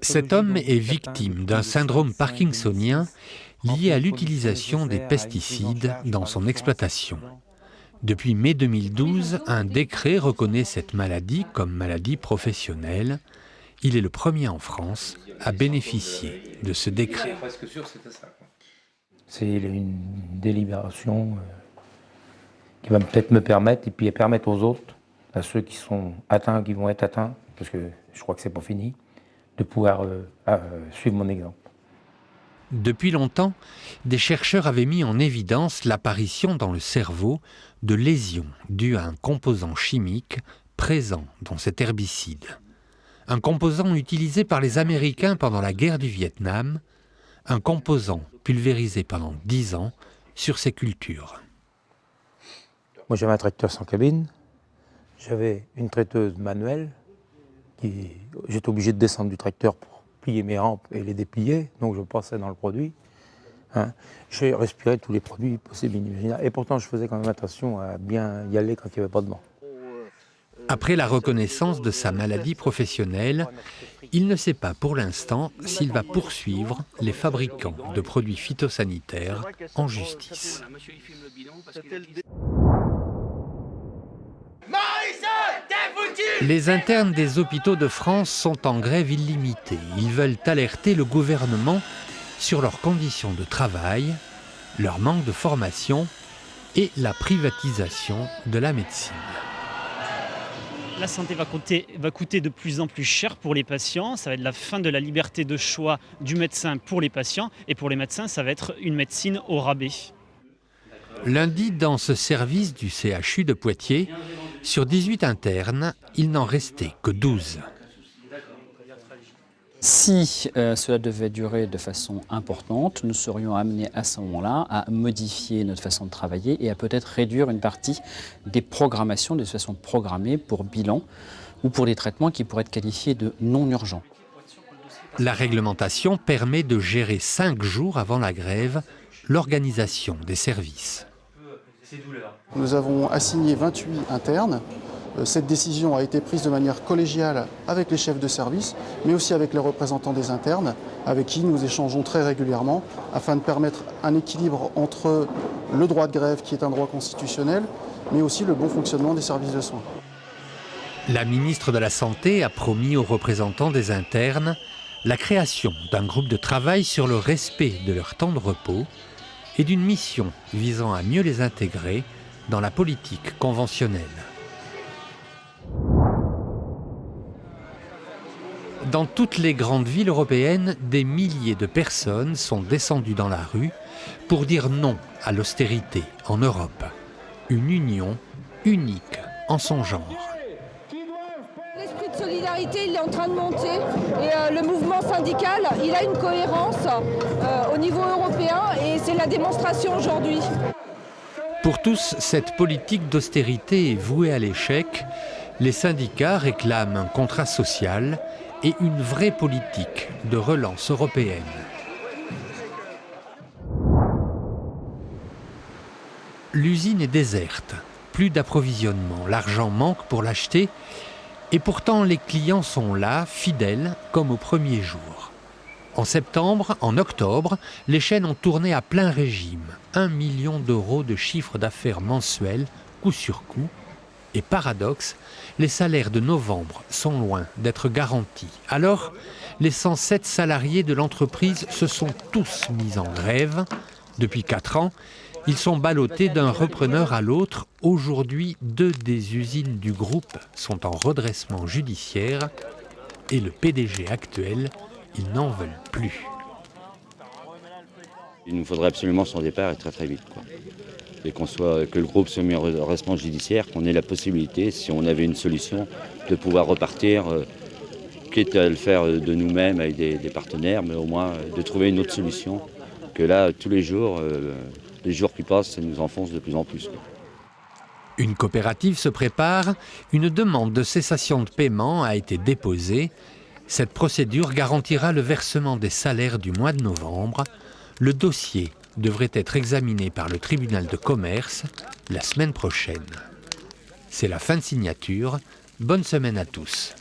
Cet homme est victime d'un syndrome parkinsonien lié à l'utilisation des pesticides dans son exploitation. Depuis mai 2012, un décret reconnaît cette maladie comme maladie professionnelle. Il est le premier en France à bénéficier de ce décret. C'est une délibération qui va peut-être me permettre, et puis permettre aux autres, à ceux qui sont atteints, qui vont être atteints, parce que je crois que c'est pas fini, de pouvoir suivre mon exemple. Depuis longtemps, des chercheurs avaient mis en évidence l'apparition dans le cerveau de lésions dues à un composant chimique présent dans cet herbicide. Un composant utilisé par les Américains pendant la guerre du Vietnam, un composant pulvérisé pendant 10 ans sur ces cultures. Moi j'avais un tracteur sans cabine, j'avais une traiteuse manuelle, j'étais obligé de descendre du tracteur pour plier mes rampes et les déplier, donc je passais dans le produit. J'ai respiré tous les produits possibles et inimaginables, et pourtant je faisais quand même attention à bien y aller quand il n'y avait pas de vent. Après la reconnaissance de sa maladie professionnelle, il ne sait pas pour l'instant s'il va poursuivre les fabricants de produits phytosanitaires en justice. Les internes des hôpitaux de France sont en grève illimitée. Ils veulent alerter le gouvernement sur leurs conditions de travail, leur manque de formation et la privatisation de la médecine. La santé va coûter de plus en plus cher pour les patients. Ça va être la fin de la liberté de choix du médecin pour les patients. Et pour les médecins, ça va être une médecine au rabais. Lundi, dans ce service du CHU de Poitiers, sur 18 internes, il n'en restait que 12. Si cela devait durer de façon importante, nous serions amenés à ce moment-là à modifier notre façon de travailler et à peut-être réduire une partie des programmations de façon programmée pour bilan ou pour des traitements qui pourraient être qualifiés de non urgents. La réglementation permet de gérer 5 jours avant la grève l'organisation des services. Nous avons assigné 28 internes. Cette décision a été prise de manière collégiale avec les chefs de service, mais aussi avec les représentants des internes, avec qui nous échangeons très régulièrement, afin de permettre un équilibre entre le droit de grève, qui est un droit constitutionnel, mais aussi le bon fonctionnement des services de soins. La ministre de la Santé a promis aux représentants des internes la création d'un groupe de travail sur le respect de leur temps de repos et d'une mission visant à mieux les intégrer dans la politique conventionnelle. Dans toutes les grandes villes européennes, des milliers de personnes sont descendues dans la rue pour dire non à l'austérité en Europe. Une union unique en son genre. L'esprit de solidarité, il est en train de monter et le mouvement syndical, il a une cohérence au niveau européen et c'est la démonstration aujourd'hui. Pour tous, cette politique d'austérité est vouée à l'échec. Les syndicats réclament un contrat social et une vraie politique de relance européenne. L'usine est déserte, plus d'approvisionnement, l'argent manque pour l'acheter et pourtant les clients sont là, fidèles comme au premier jour. En septembre, en octobre, les chaînes ont tourné à plein régime, 1 million d'euros de chiffre d'affaires mensuel, coup sur coup. Et paradoxe, les salaires de novembre sont loin d'être garantis. Alors, les 107 salariés de l'entreprise se sont tous mis en grève. Depuis 4 ans, ils sont ballottés d'un repreneur à l'autre. Aujourd'hui, 2 des usines du groupe sont en redressement judiciaire. Et le PDG actuel, ils n'en veulent plus. Il nous faudrait absolument son départ et très très vite, quoi. Et que le groupe soit mis en redressement judiciaire, qu'on ait la possibilité, si on avait une solution, de pouvoir repartir, quitte à le faire de nous-mêmes avec des partenaires, mais au moins de trouver une autre solution. Que là, tous les jours qui passent, ça nous enfonce de plus en plus, quoi. Une coopérative se prépare, une demande de cessation de paiement a été déposée. Cette procédure garantira le versement des salaires du mois de novembre. Le dossier devrait être examiné par le tribunal de commerce la semaine prochaine. C'est la fin de signature. Bonne semaine à tous.